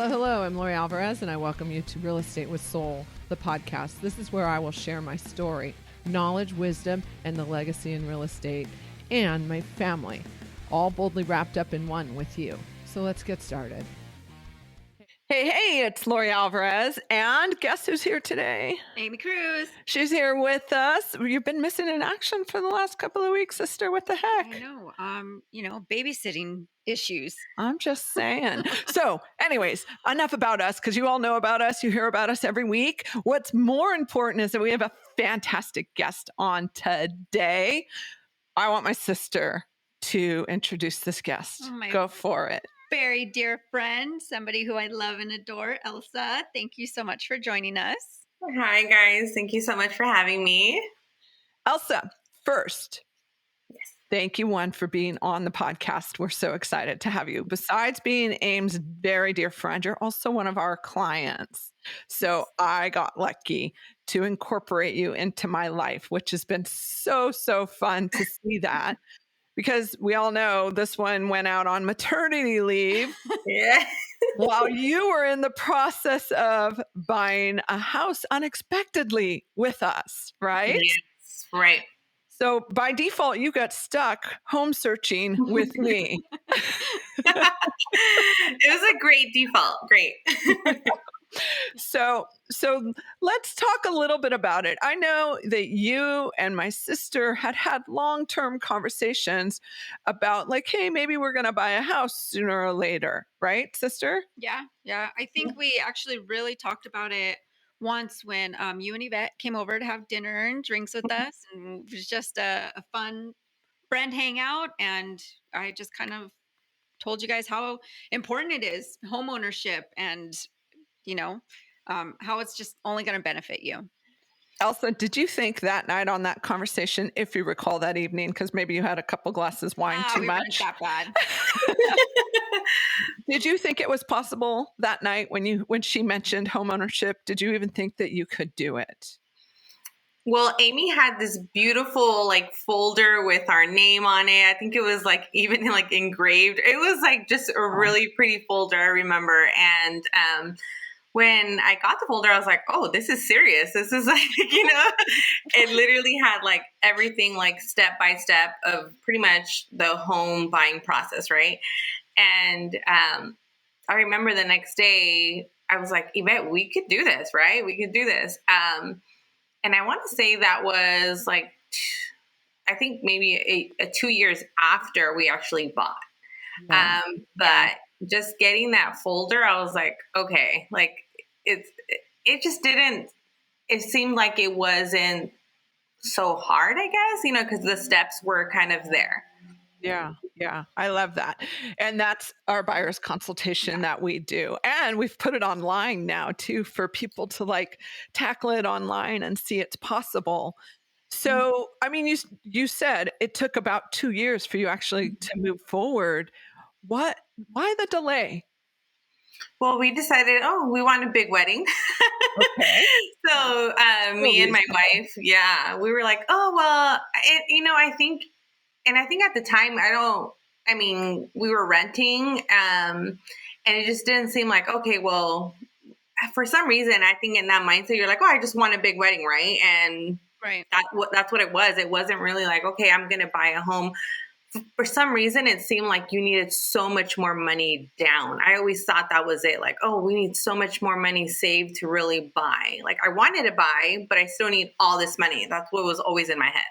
Hello, hello. I'm Lori Alvarez, and I welcome you to Real Estate with Soul, the podcast. This is where I will share my story, knowledge, wisdom, and the legacy in real estate, and my family, all boldly wrapped up in one with you. So let's get started. Hey, it's Lori Alvarez, and guess who's here today? Amy Cruz. She's here with us. You've been missing in action for the last couple of weeks, sister. What the heck? I know. Babysitting issues. I'm just saying. So anyways, enough about us, because you all know about us. You hear about us every week. What's more important is that we have a fantastic guest on today. I want my sister to introduce this guest. Go for it. Very dear friend, somebody who I love and adore, Elsa. Thank you so much for joining us. Hi, guys. Thank you so much for having me. Elsa, first, thank you, for being on the podcast. We're so excited to have you. Besides being Aim's very dear friend, you're also one of our clients. So I got lucky to incorporate you into my life, which has been so fun to see that. Because we all know this one went out on maternity leave. Yeah. While you were in the process of buying a house unexpectedly with us, right? Yes, right. So by default, you got stuck home searching with me. It was a great default. Great. So let's talk a little bit about it. I know that you and my sister had long-term conversations about like, hey, maybe we're going to buy a house sooner or later, right, sister? Yeah. I think we actually really talked about it once when you and Yvette came over to have dinner and drinks with us. And it was just a fun friend hangout. And I just kind of told you guys how important it is, home ownership, and how it's just only going to benefit you. Elsa, did you think that night on that conversation, if you recall that evening, because maybe you had a couple glasses of wine too much? That bad. Did you think it was possible that night when she mentioned homeownership? Did you even think that you could do it? Well, Amy had this beautiful folder with our name on it. I think it was even engraved. It was just a really pretty folder, I remember. And when I got the folder, I was like, oh, this is serious. This is it literally had everything step by step of pretty much the home buying process, right? And I remember the next day, I was like, Yvette, we could do this, right? We could do this. And I want to say that was I think maybe 2 years after we actually bought. But just getting that folder, I was like, okay, it just didn't, it seemed like it wasn't so hard, I guess, because the steps were kind of there. Yeah. I love that. And that's our buyer's consultation that we do. And we've put it online now too, for people to tackle it online and see it's possible. So, I mean, you said it took about 2 years for you actually to move forward. Why the delay? Well, we decided, we want a big wedding. Okay. So me and my wife, we were like, I think at the time, we were renting, and it just didn't seem like, okay, well, for some reason, I think in that mindset, you're like, I just want a big wedding, right? And right. That's what it was. It wasn't really like, okay, I'm going to buy a home. For some reason, it seemed like you needed so much more money down. I always thought that was it. We need so much more money saved to really buy. I wanted to buy, but I still need all this money. That's what was always in my head.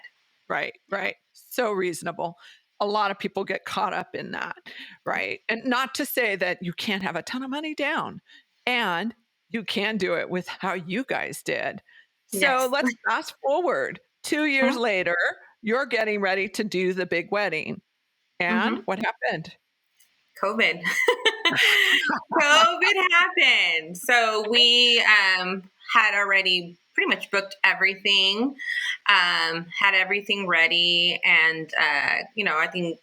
Right. So reasonable. A lot of people get caught up in that, right? And not to say that you can't have a ton of money down, and you can do it with how you guys did. So let's fast forward 2 years later, you're getting ready to do the big wedding. And what happened? COVID. COVID happened. So we had already pretty much booked everything, had everything ready. And, I think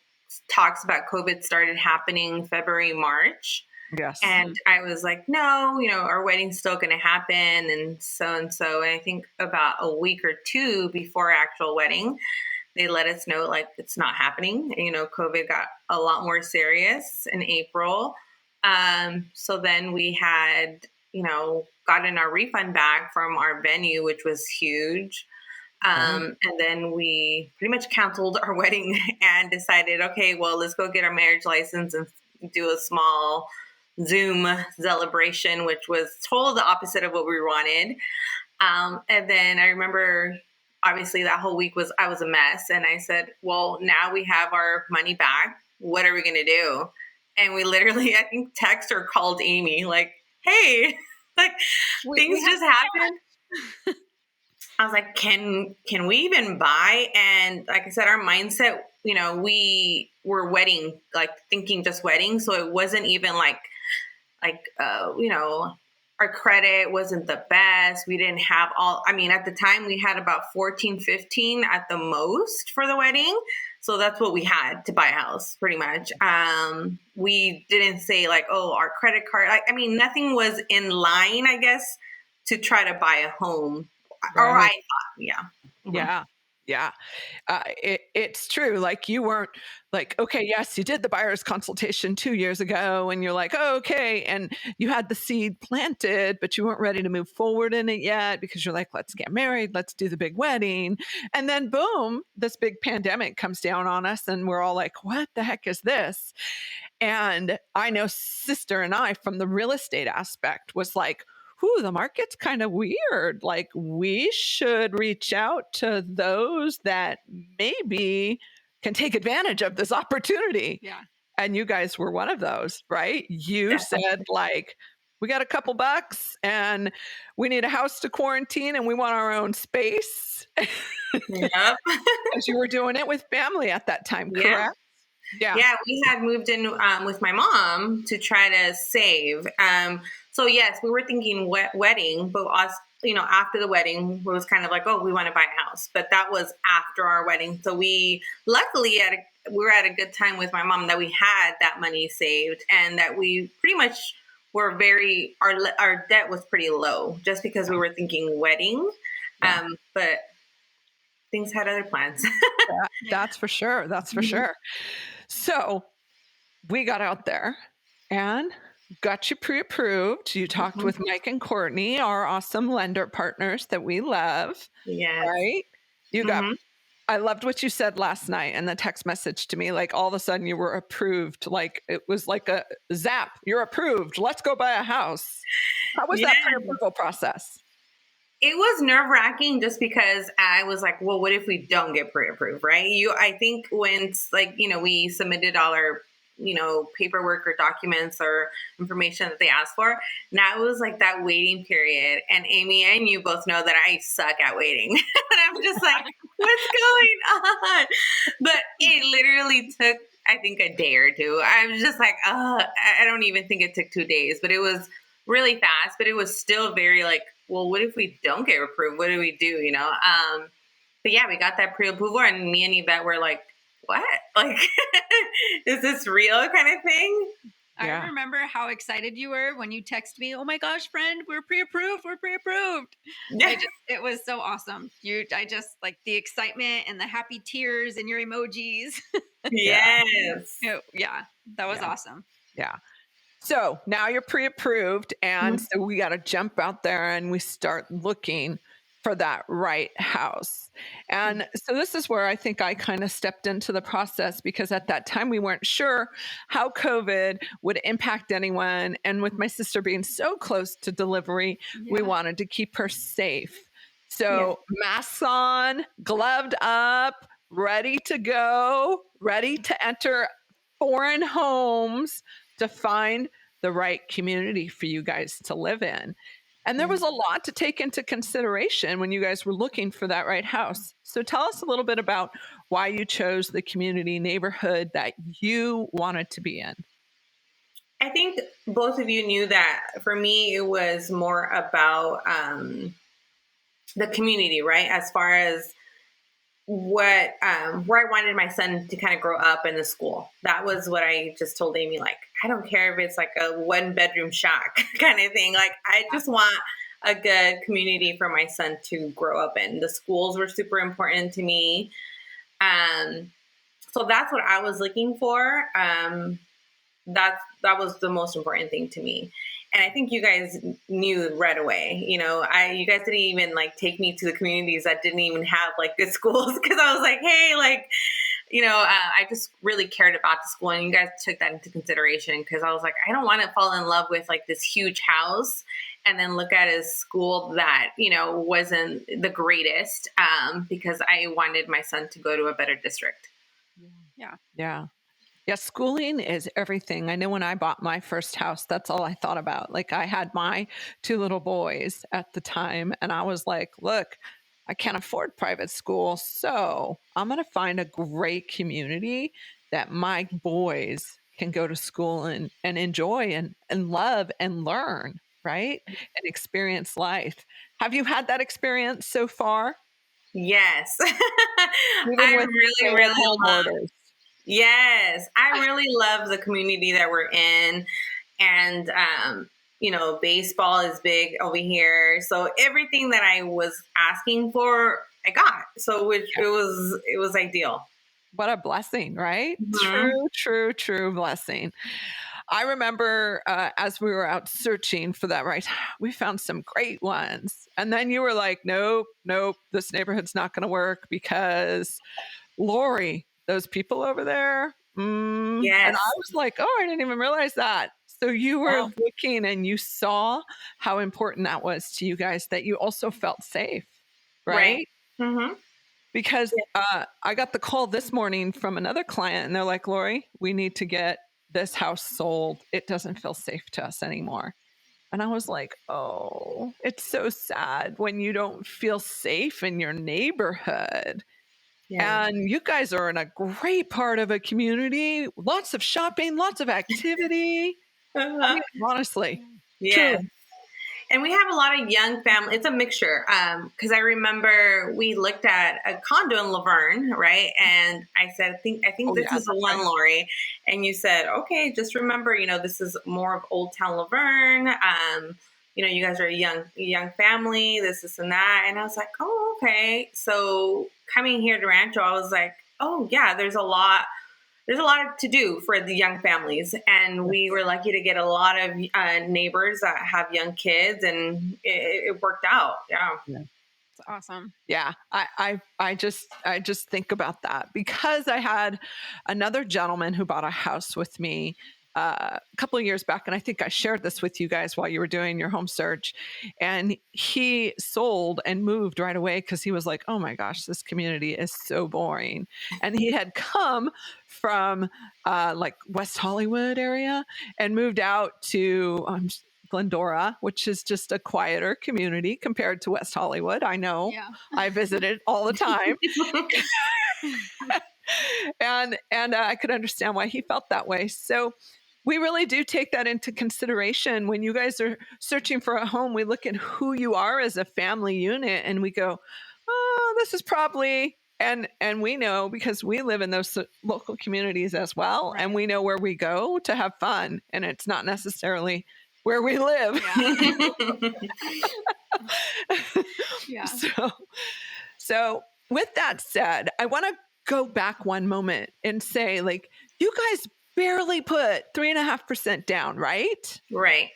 talks about COVID started happening February, March. Yes. And I was like, no, our wedding's still going to happen. And so. And I think about a week or two before our actual wedding, they let us know it's not happening. And, COVID got a lot more serious in April. So then we had, gotten our refund back from our venue, which was huge. And then we pretty much canceled our wedding and decided, okay, well, let's go get our marriage license and do a small Zoom celebration, which was totally the opposite of what we wanted. And then I remember, obviously, that whole week I was a mess. And I said, well, now we have our money back. What are we going to do? And we literally, I think, text or called Amy, like, hey, like, things just happened. I was like, can we even buy? And like I said, our mindset, we were thinking just wedding. So it wasn't even our credit wasn't the best. We didn't have at the time we had about 14, 15 at the most for the wedding. So that's what we had to buy a house, pretty much. We didn't say our credit card, nothing was in line, I guess, to try to buy a home. Right. Or I thought, yeah. Mm-hmm. Yeah. It's true. Like, you weren't like, okay, yes, you did the buyer's consultation 2 years ago and you're like, oh, okay. And you had the seed planted, but you weren't ready to move forward in it yet because you're like, let's get married. Let's do the big wedding. And then boom, this big pandemic comes down on us and we're all like, what the heck is this? And I know sister and I, from the real estate aspect, was like, the market's kind of weird. Like, we should reach out to those that maybe can take advantage of this opportunity. Yeah. And you guys were one of those, right? You said, like, we got a couple bucks and we need a house to quarantine and we want our own space. Yep. Because you were doing it with family at that time, correct? Yeah, we had moved in with my mom to try to save. So yes, we were thinking wedding, but us, after the wedding, it was kind of like, oh, we want to buy a house. But that was after our wedding. So we luckily we were at a good time with my mom that we had that money saved and that we pretty much were our debt was pretty low just because we were thinking wedding. But things had other plans. That's for sure. That's for sure. So we got out there and got you pre-approved. You talked with Mike and Courtney, our awesome lender partners that we love. Yes. Right? You got, I loved what you said last night and the text message to me, like all of a sudden you were approved. Like it was like a zap, you're approved. Let's go buy a house. How was that pre-approval process? It was nerve-wracking just because I was like, well, what if we don't get pre-approved, right? I think when we submitted all our, paperwork or documents or information that they asked for, now it was like that waiting period. And Amy and you both know that I suck at waiting. And I'm just like, what's going on? But it literally took, I think, a day or two. I was just like, I don't even think it took 2 days, but it was really fast, but it was still very well, what if we don't get approved? What do we do? But yeah, we got that pre-approval and me and Yvette were like, what? Like, is this real kind of thing? I remember how excited you were when you texted me, oh my gosh, friend, we're pre-approved. Yeah. It was so awesome. I just like the excitement and the happy tears and your emojis. Yes. Yeah, that was awesome. Yeah. So now you're pre-approved and so we got to jump out there and we start looking for that right house. And so this is where I think I kind of stepped into the process because at that time we weren't sure how COVID would impact anyone. And with my sister being so close to delivery, we wanted to keep her safe. So masks on, gloved up, ready to go, ready to enter foreign homes to find the right community for you guys to live in. And there was a lot to take into consideration when you guys were looking for that right house. So tell us a little bit about why you chose the community neighborhood that you wanted to be in. I think both of you knew that for me, it was more about the community, right? As far as what where I wanted my son to kind of grow up in the school. That was what I just told Amy, like, I don't care if it's like a 1-bedroom shack kind of thing. Like, I just want a good community for my son to grow up in. The schools were super important to me. So that's what I was looking for. that was the most important thing to me. And I think you guys knew right away. You know, you guys didn't even like take me to the communities that didn't even have like good schools, because I was like, hey, like, you know, I just really cared about the school, and you guys took that into consideration, because I was like, I don't want to fall in love with like this huge house and then look at a school that, you know, wasn't the greatest, because I wanted my son to go to a better district. Yeah. Yeah. Yeah, schooling is everything. I know when I bought my first house, that's all I thought about. Like, I had my 2 little boys at the time, and I was like, look, I can't afford private school, so I'm going to find a great community that my boys can go to school and enjoy and love and learn, right? And experience life. Have you had that experience so far? Yes. Even I with really, really stay-at-home love. orders? Yes, I really love the community that we're in, and you know, baseball is big over here. So everything that I was asking for, I got. So which it was ideal. What a blessing, right? Mhm. True blessing. I remember as we were out searching for that, right? We found some great ones. And then you were like, nope, this neighborhood's not going to work because Lori, those people over there. And I Yes. was like, oh, I didn't even realize that. So you were Wow. looking and you saw how important that was to you guys, that you also felt safe, Right. right? Mm-hmm. Because I got the call this morning from another client, and they're like, Lori, we need to get this house sold. It doesn't feel safe to us anymore. And I was like, oh, it's so sad when you don't feel safe in your neighborhood. Yeah. And you guys are in a great part of a community, lots of shopping, lots of activity. I Uh-huh. mean, honestly, Yes. truly. And we have a lot of young family. It's a mixture. Because I remember we looked at a condo in Laverne, right? And I said, I think Oh, this yeah, is the that's one, right. Lori. And you said, okay, just remember, you know, this is more of Old Town Laverne. You know, you guys are a young family, this and that. And I was like, oh, okay. So coming here to Rancho, I was like, oh yeah, there's a lot to do for the young families, and we were lucky to get a lot of neighbors that have young kids, and it worked out. Yeah. Yeah. It's awesome. Yeah, I just think about that because I had another gentleman who bought a house with me a couple of years back, and I think I shared this with you guys while you were doing your home search. And he sold and moved right away because he was like, "Oh my gosh, this community is so boring." And he had come from like West Hollywood area and moved out to Glendora, which is just a quieter community compared to West Hollywood. I know. Yeah. I visited all the time. And I could understand why he felt that way. So we really do take that into consideration when you guys are searching for a home. We look at who you are as a family unit and we go, oh, this is probably, and we know because we live in those local communities as well, Right. and we know where we go to have fun, and it's not necessarily where we live. Yeah. So with that said, I want to go back one moment and say, like, you guys barely put 3.5% down, right? Right.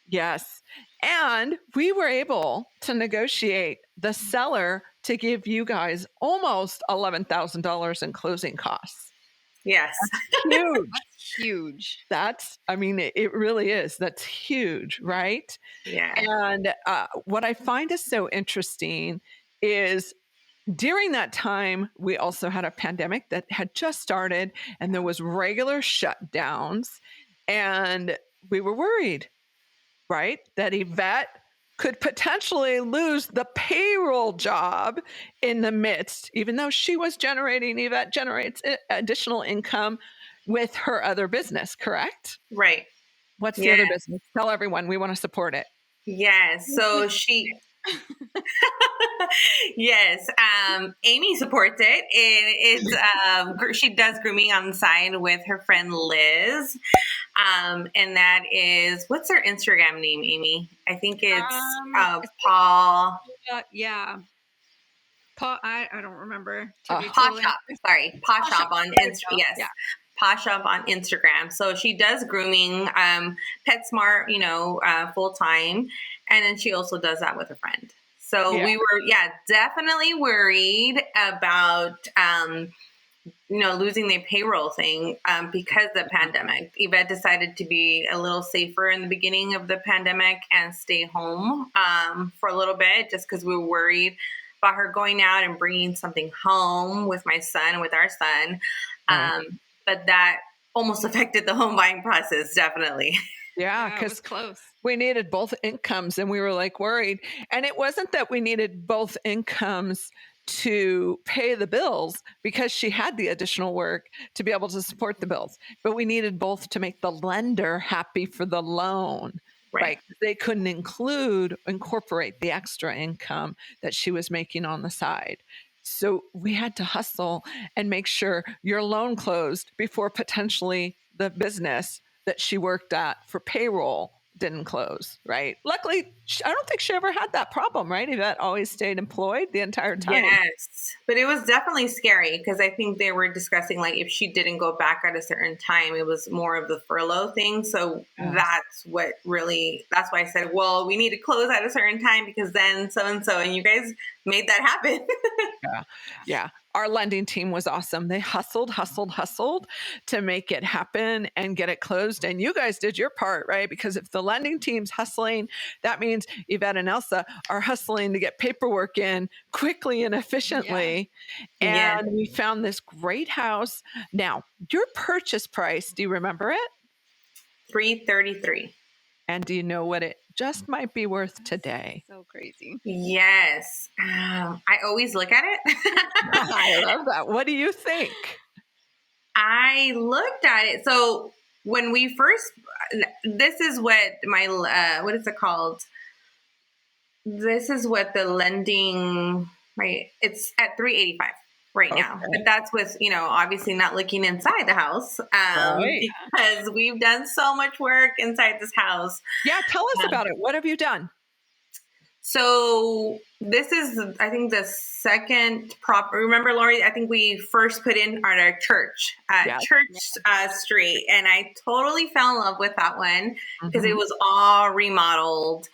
Yes. And we were able to negotiate the seller to give you guys almost $11,000 in closing costs. Yes. Huge. That's huge. I mean, it really is. That's huge, right? Yeah. And what I find is so interesting is during that time, we also had a pandemic that had just started and there was regular shutdowns. And we were worried, right? That Yvette could potentially lose the payroll job in the midst, even though Yvette generates additional income with her other business, correct? Right. What's the Yeah. other business? Tell everyone we want to support it. Yes. So yes, Amy supports it, and it's she does grooming on the side with her friend Liz, and that is, what's her Instagram name, Amy? I think it's Paul. Yeah. Paul, I don't remember. To be Paw totally Shop. Sorry, Paw Shop on Instagram. Yes. Yeah. Paw Shop on Instagram. So she does grooming, PetSmart, full time. And then she also does that with a friend. So Yeah. we were, definitely worried about, losing the payroll thing because of the pandemic. Yvette decided to be a little safer in the beginning of the pandemic and stay home for a little bit just because we were worried about her going out and bringing something home with our son. Right. But that almost affected the home buying process, definitely. Yeah, it was because close. we needed both incomes and we were like worried. And it wasn't that we needed both incomes to pay the bills because she had the additional work to be able to support the bills, but we needed both to make the lender happy for the loan. Right. They couldn't incorporate the extra income that she was making on the side. So we had to hustle and make sure your loan closed before potentially the business that she worked at for payroll didn't close, right? Luckily, I don't think she ever had that problem, right? Yvette always stayed employed the entire time. Yes, but it was definitely scary because I think they were discussing like if she didn't go back at a certain time, it was more of the furlough thing. So that's why I said, well, we need to close at a certain time because then so-and-so, and you guys made that happen. Yeah. Our lending team was awesome. They hustled to make it happen and get it closed. And you guys did your part, right? Because if the lending team's hustling, that means Yvette and Elsa are hustling to get paperwork in quickly and efficiently. Yeah. And we found this great house. Now, your purchase price, do you remember it? $333. And do you know what it just might be worth today? So crazy. Yes. I always look at it. I love that. What do you think? I looked at it. So when we first, this is what what is it called? This is what the lending, right? It's at 385 right now, but that's with, obviously not looking inside the house because we've done so much work inside this house. Yeah. Tell us about it. What have you done? So this is, I think, the second remember, Lori, I think we first put in at our church, Street. And I totally fell in love with that one because it was all remodeled.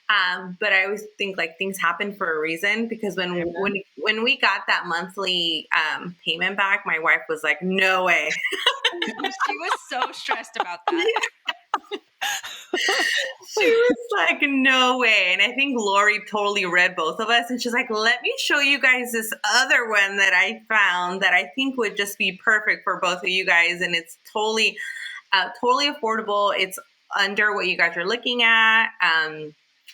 But I always think like things happen for a reason because when we got that monthly payment back, my wife was like, no way. She was so stressed about that. She was like, no way. And I think Lori totally read both of us. And she's like, let me show you guys this other one that I found that I think would just be perfect for both of you guys. And it's totally affordable. It's under what you guys are looking at.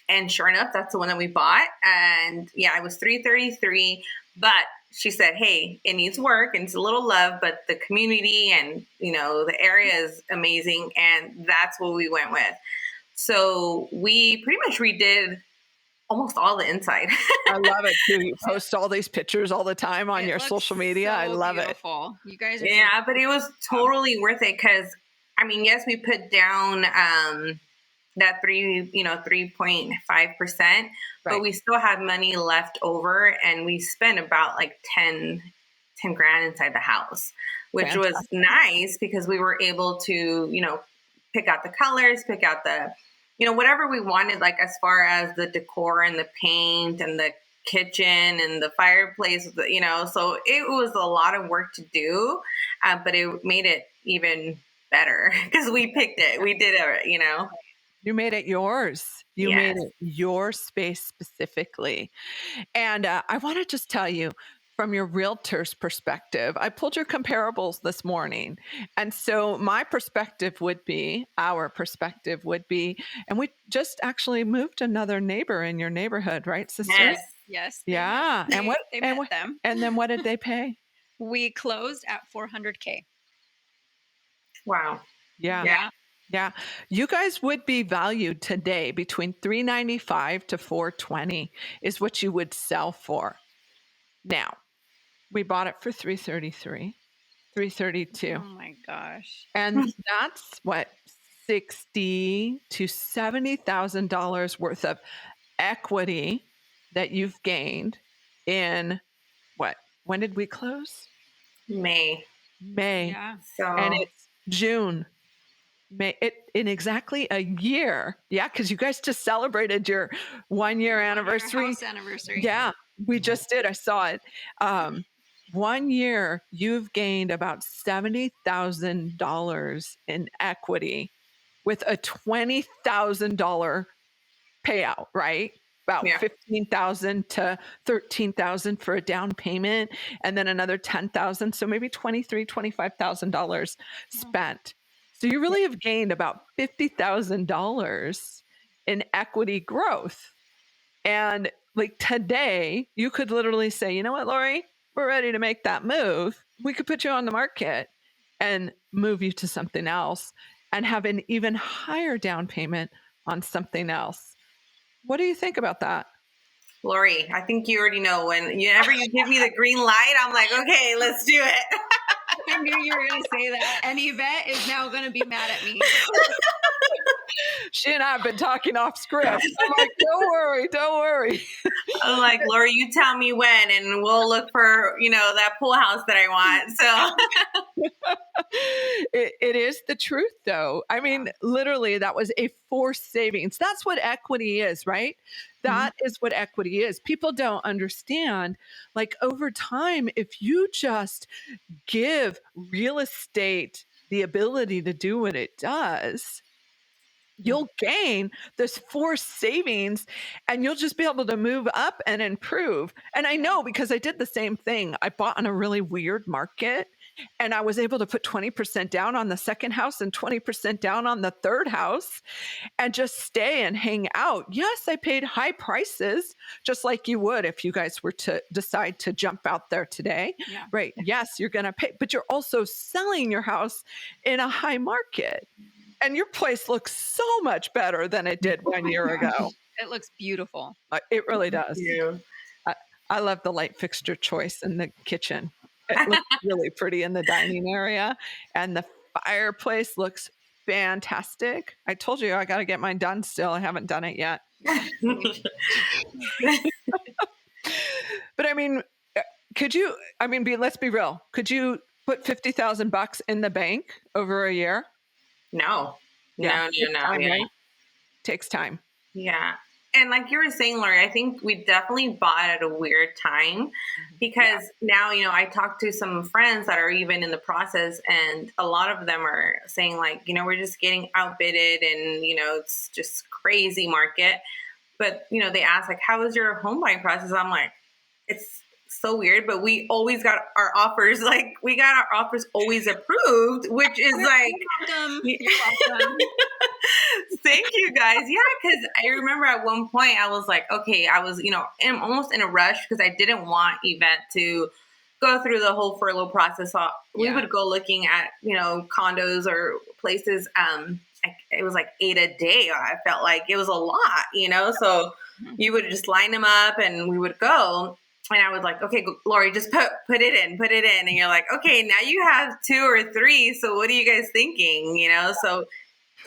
And sure enough, that's the one that we bought. And yeah, it was $333. But she said, hey, it needs work and it's a little love, but the community and, the area is amazing. And that's what we went with. So we pretty much redid almost all the inside. I love it too. You post all these pictures all the time on your social media. I love beautiful. It. You guys are but it was totally worth it because, yes, we put down that 3.5%, but we still had money left over and we spent about like 10 grand inside the house, which was nice because we were able to, pick out the colors, pick out the, whatever we wanted, like as far as the decor and the paint and the kitchen and the fireplace, so it was a lot of work to do, but it made it even better because we picked it. We did it, You made it yours. You made it your space specifically. And I want to just tell you, from your realtor's perspective, I pulled your comparables this morning. And so our perspective would be, and we just actually moved another neighbor in your neighborhood, right, sister? Yes. Yeah. They met them. And then what did they pay? We closed at $400K. Wow. Yeah. You guys would be valued today between $395 to $420 is what you would sell for. Now, we bought it for $333, $332. Oh my gosh. And that's what, $60,000 to $70,000 worth of equity that you've gained in what? When did we close? May. May, Yeah. and So it's June. In exactly a year. Yeah, because you guys just celebrated your 1-year anniversary. House anniversary. Yeah, we just did. I saw it. 1 year, you've gained about $70,000 in equity with a $20,000 payout, right? About yeah. 15,000 to 13,000 for a down payment, and then another 10,000. So maybe $25,000 spent. So you really have gained about $50,000 in equity growth. And like today, you could literally say, you know what, Lori, we're ready to make that move. We could put you on the market and move you to something else and have an even higher down payment on something else. What do you think about that? Lori, I think you already know whenever you give me the green light, I'm like, okay, let's do it. I knew you were going to say that. And Yvette is now going to be mad at me. She and I have been talking off script. I'm like, don't worry. I'm like, Lori, you tell me when, and we'll look for, that pool house that I want. So it is the truth, though. I mean, literally, that was a forced savings. That's what equity is, right? That is what equity is. People don't understand. Like over time, if you just give real estate the ability to do what it does, you'll gain this forced savings and you'll just be able to move up and improve. And I know because I did the same thing. I bought in a really weird market and I was able to put 20% down on the second house and 20% down on the third house and just stay and hang out. Yes, I paid high prices, just like you would if you guys were to decide to jump out there today. Yeah. Right. Yes, you're going to pay, but you're also selling your house in a high market. And your place looks so much better than it did 1 year ago. It looks beautiful. It really does. you. I love the light fixture choice in the kitchen. It looks really pretty in the dining area. And the fireplace looks fantastic. I told you I got to get mine done still. I haven't done it yet. But I mean, let's be real. Could you put $50,000 in the bank over a year? No. Time, Yeah. right? Takes time. Yeah. And like you were saying, Lori, I think we definitely bought at a weird time because now, I talked to some friends that are even in the process and a lot of them are saying like, we're just getting outbidded and, it's just crazy market. But, they ask like, how is your home buying process? I'm like, it's so weird, but we always got our offers. Like we got our offers always approved, which is like, You're welcome. Thank you guys. Yeah. Cause I remember at one point I was like, okay, I was, almost in a rush because I didn't want Yvette to go through the whole furlough process. So we would go looking at, condos or places. It was like 8 a day. I felt like it was a lot, so you would just line them up and we would go. And I was like, okay, Lori, just put it in. And you're like, okay, now you have 2 or 3. So what are you guys thinking? So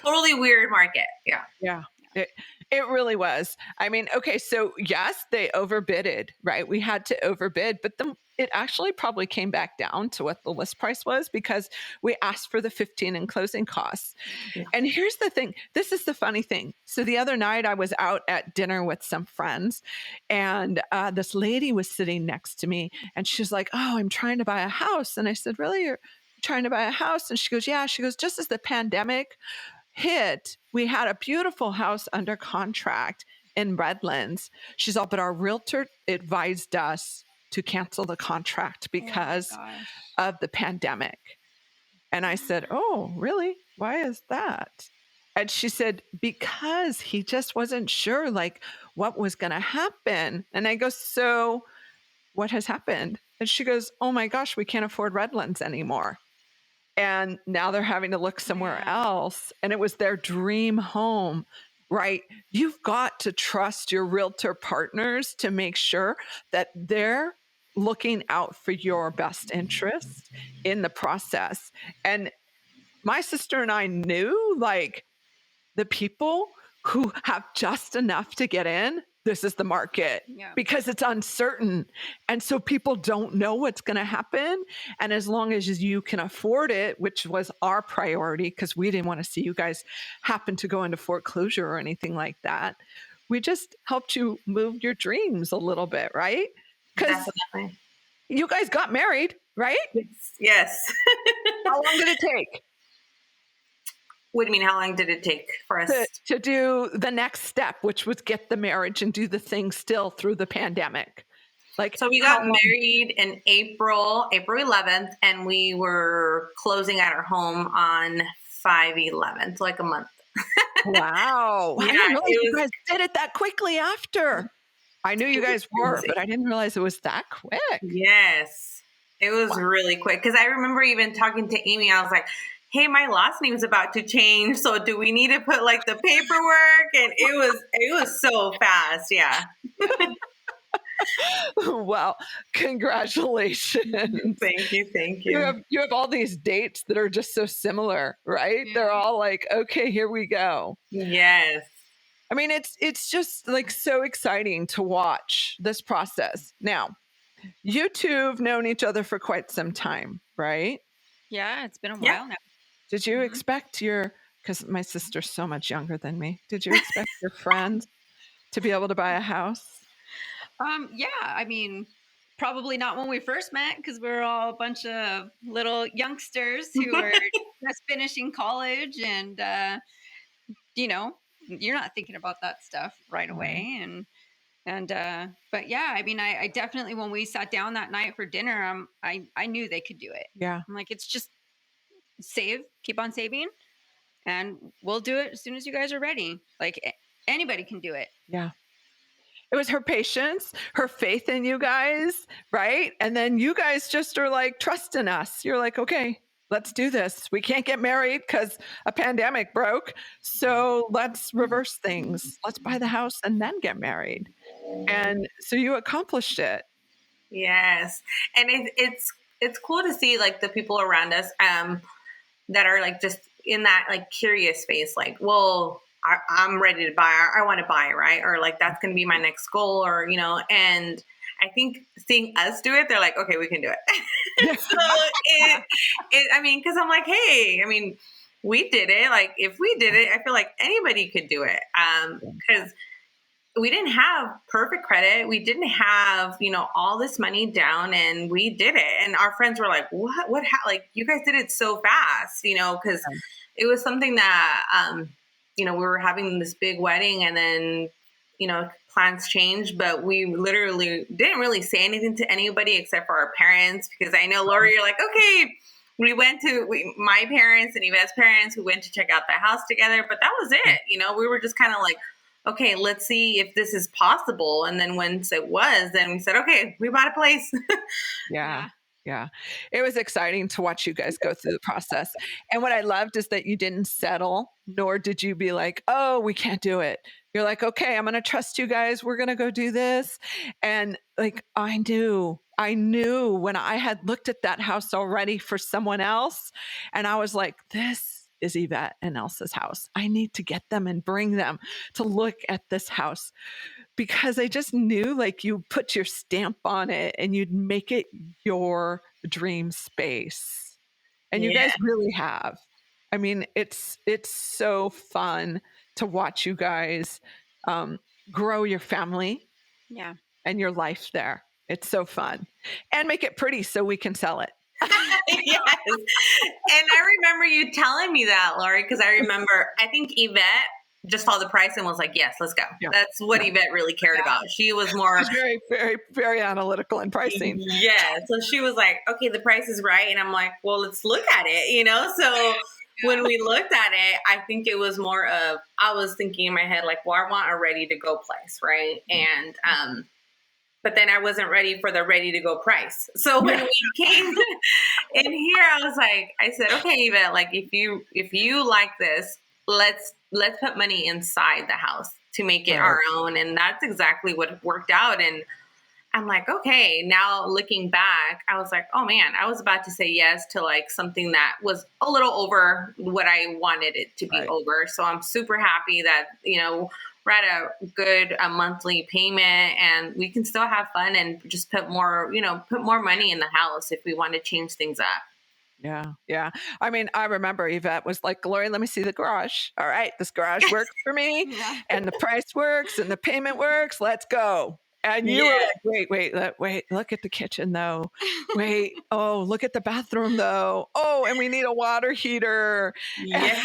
totally weird market. Yeah. Yeah. It really was. I mean, okay, so yes, they overbidded, right? We had to overbid, but then it actually probably came back down to what the list price was because we asked for the 15 in closing costs. Yeah. And here's the thing. This is the funny thing. So the other night I was out at dinner with some friends and this lady was sitting next to me and she's like, oh, I'm trying to buy a house. And I said, really? You're trying to buy a house? And she goes, yeah. She goes, just as the pandemic hit, we had a beautiful house under contract in Redlands. She's all, but our realtor advised us to cancel the contract because of the pandemic. And I said, oh, really? Why is that? And she said, because he just wasn't sure like what was going to happen. And I go, so what has happened? And she goes, oh my gosh, we can't afford Redlands anymore. And now they're having to look somewhere else. And it was their dream home, right? You've got to trust your realtor partners to make sure that they're looking out for your best interest in the process. And my sister and I knew like the people who have just enough to get in this is the market because it's uncertain. And so people don't know what's going to happen. And as long as you can afford it, which was our priority, because we didn't want to see you guys happen to go into foreclosure or anything like that, we just helped you move your dreams a little bit, right? Because you guys got married, right? Yes. How long did it take? What do you mean, how long did it take for us? To do the next step, which was get the marriage and do the thing still through the pandemic. So we got married in April 11th, and we were closing at our home on 5/11, like a month. Wow. I didn't realize you guys did it that quickly after. I knew you guys were, but I didn't realize it was that quick. Yes. It was really quick. Because I remember even talking to Amy, I was like, hey, my last name's about to change. So do we need to put like the paperwork? And it was so fast. Yeah. Well, congratulations. Thank you. You have all these dates that are just so similar, right? Yeah. They're all like, okay, here we go. Yes. I mean, it's just like so exciting to watch this process. Now, you two have known each other for quite some time, right? Yeah, it's been a while now. Did you expect because my sister's so much younger than me, did you expect your friends to be able to buy a house? Yeah, I mean, probably not when we first met, because we were all a bunch of little youngsters who were just finishing college, and you're not thinking about that stuff right away. But yeah, I mean, I definitely, when we sat down that night for dinner, I knew they could do it. Yeah, I'm like, it's just keep on saving, and we'll do it as soon as you guys are ready. Like anybody can do it. Yeah. It was her patience, her faith in you guys, right? And then you guys just are like, trust in us. You're like, okay, let's do this. We can't get married because a pandemic broke. So let's reverse things. Let's buy the house and then get married. And so you accomplished it. Yes. And it's cool to see like the people around us that are like just in that like curious phase, like, well, I'm ready to buy, I want to buy, right? Or like, that's going to be my next goal, or, and I think seeing us do it, they're like, okay, we can do it. So I mean, cause I'm like, hey, I mean, we did it. Like if we did it, I feel like anybody could do it. Cause we didn't have perfect credit. We didn't have, all this money down, and we did it. And our friends were like, what, like you guys did it so fast, cause it was something that, we were having this big wedding, and then, plans changed, but we literally didn't really say anything to anybody except for our parents, because I know, Lori, you're like, okay, we went to my parents and Yvette's parents, we went to check out the house together, but that was it. We were just kind of like, okay, let's see if this is possible. And then once it was, then we said, okay, we bought a place. Yeah. Yeah. It was exciting to watch you guys go through the process. And what I loved is that you didn't settle, nor did you be like, oh, we can't do it. You're like, okay, I'm going to trust you guys. We're going to go do this. And like, I knew when I had looked at that house already for someone else, and I was like, this is Yvette and Elsa's house. I need to get them and bring them to look at this house, because I just knew like you put your stamp on it and you'd make it your dream space. And you guys really have. I mean, it's so fun to watch you guys grow your family and your life there. It's so fun. And make it pretty so we can sell it. Yes. And I remember you telling me that, Lori, because I think Yvette just saw the price and was like, yes, let's go. Yeah. That's what Yvette really cared about. She was more very, very, very analytical in pricing. Yeah. So she was like, okay, the price is right. And I'm like, well, let's look at it, So when we looked at it, I think it was more of, I was thinking in my head, like, well, I want a ready to go place. Right. And, but then I wasn't ready for the ready to go price. So when we came in here, I said, okay, Yvette, like if you like this, let's put money inside the house to make it our own. And that's exactly what worked out. And I'm like, okay, now looking back, I was like, oh man, I was about to say yes to like something that was a little over what I wanted it to be over. So I'm super happy that, we're at a good monthly payment, and we can still have fun and just put more, put more money in the house if we want to change things up. Yeah. Yeah. I mean, I remember Yvette was like, Gloria, let me see the garage. All right. This garage works for me Yeah. and the price works and the payment works. Let's go. And you were like, wait, look at the kitchen though. Wait, oh, look at the bathroom though. Oh, and we need a water heater. Yes.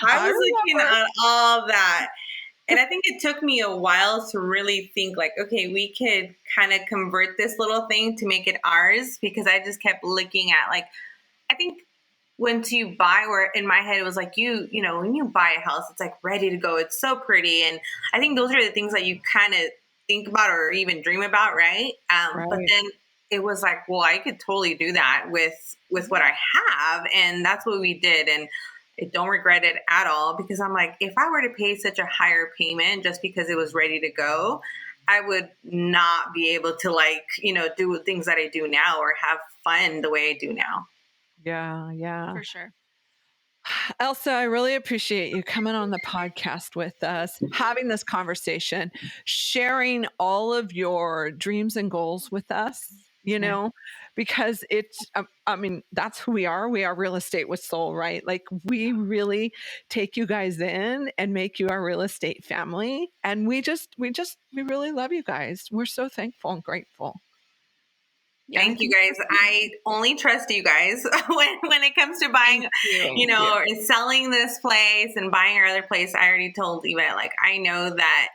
I was looking at all that. And I think it took me a while to really think like, okay, we could kind of convert this little thing to make it ours, because I just kept looking at like, I think once you buy, where in my head it was like, when you buy a house, it's like ready to go. It's so pretty. And I think those are the things that you kind of think about or even dream about. Right. But then it was like, well, I could totally do that with what I have. And that's what we did. And I don't regret it at all, because I'm like, if I were to pay such a higher payment just because it was ready to go, I would not be able to do things that I do now or have fun the way I do now. Yeah. Yeah. For sure. Elsa, I really appreciate you coming on the podcast with us, having this conversation, sharing all of your dreams and goals with us, because it's, I mean, that's who we are. We are Real Estate with Soul, right? Like we really take you guys in and make you our real estate family. And we really love you guys. We're so thankful and grateful. Thank you guys. I only trust you guys when it comes to buying, or selling this place and buying our other place. I already told Yvette, like, I know that,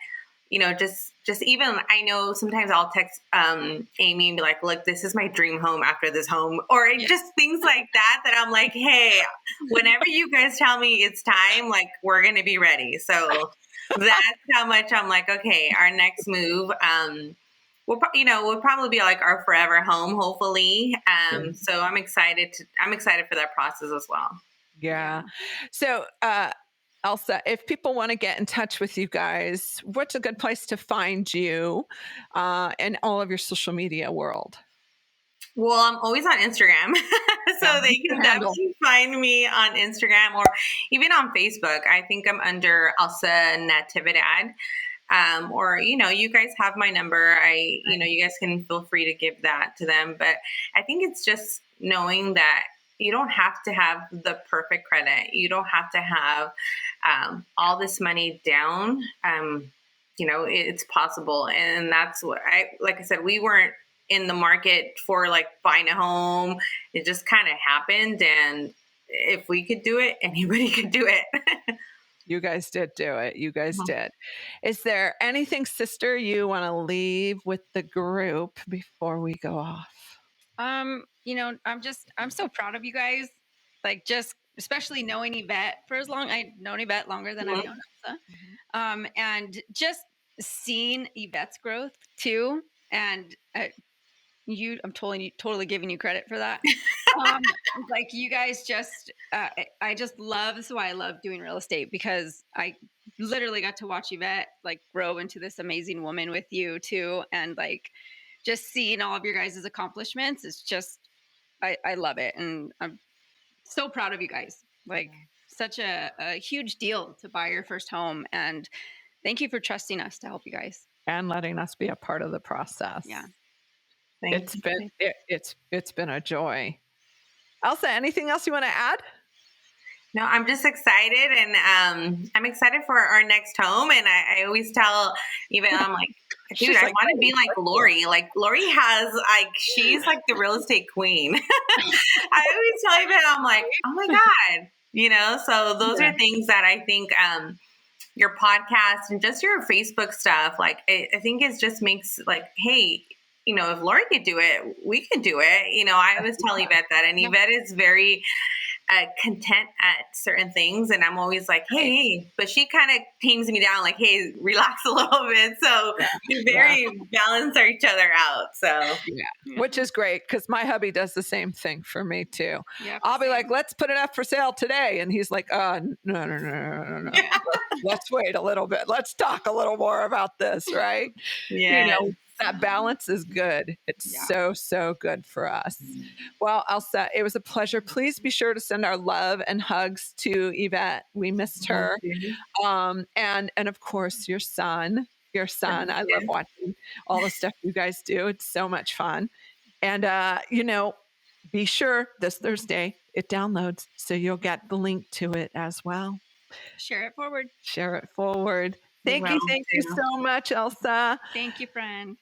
just even, I know sometimes I'll text Amy and be like, look, this is my dream home after this home, or just things like that I'm like, hey, whenever you guys tell me it's time, like, we're going to be ready. So that's how much I'm like, okay, our next move, we'll probably be like our forever home, hopefully. So I'm excited for that process as well. Yeah. So, Elsa, if people want to get in touch with you guys, what's a good place to find you in all of your social media world? Well, I'm always on Instagram, so they can definitely find me on Instagram or even on Facebook. I think I'm under Elsa Natividad. Or, you guys have my number. You guys can feel free to give that to them. But I think it's just knowing that you don't have to have the perfect credit. You don't have to have all this money down. It's possible. And that's what like I said, we weren't in the market for like buying a home. It just kind of happened. And if we could do it, anybody could do it. You guys did do it. You guys did. Is there anything, sister, you want to leave with the group before we go off? I'm so proud of you guys. Like, just especially knowing Yvette for as long. I've known Yvette longer than I've known Elsa. And just seeing Yvette's growth too. And I'm totally giving you credit for that. Like you guys just, I just love, this is why I love doing real estate, because I literally got to watch Yvette like grow into this amazing woman with you too. And like, just seeing all of your guys' accomplishments is just, I love it. And I'm so proud of you guys. Like such a huge deal to buy your first home. And thank you for trusting us to help you guys. And letting us be a part of the process. Yeah. It's been a joy. Elsa, anything else you want to add? No, I'm just excited, and I'm excited for our next home. And I always tell Yvette, I'm like, dude, I want to be like Lori. Like Lori has she's like the real estate queen. I always tell Yvette, I'm like, oh my God, So those are things that I think your podcast and just your Facebook stuff, like I think it just makes like, hey, if Lori could do it, we can do it. I always tell Yvette that, and Yvette is very content at certain things, and I'm always like, hey, but she kind of tames me down, like, hey, relax a little bit. So we balance each other out. So which is great, because my hubby does the same thing for me too. I'll be like, let's put it up for sale today, and he's like, no. Let's wait a little bit. Let's talk a little more about this, right? Yeah. That balance is good. It's so good for us. Well, Elsa, it was a pleasure. Please be sure to send our love and hugs to Yvette. We missed her. And of course your son. I love watching all the stuff you guys do. It's so much fun. And be sure this Thursday it downloads, so you'll get the link to it as well. Share it forward. Thank you so much, Elsa. Thank you, friend.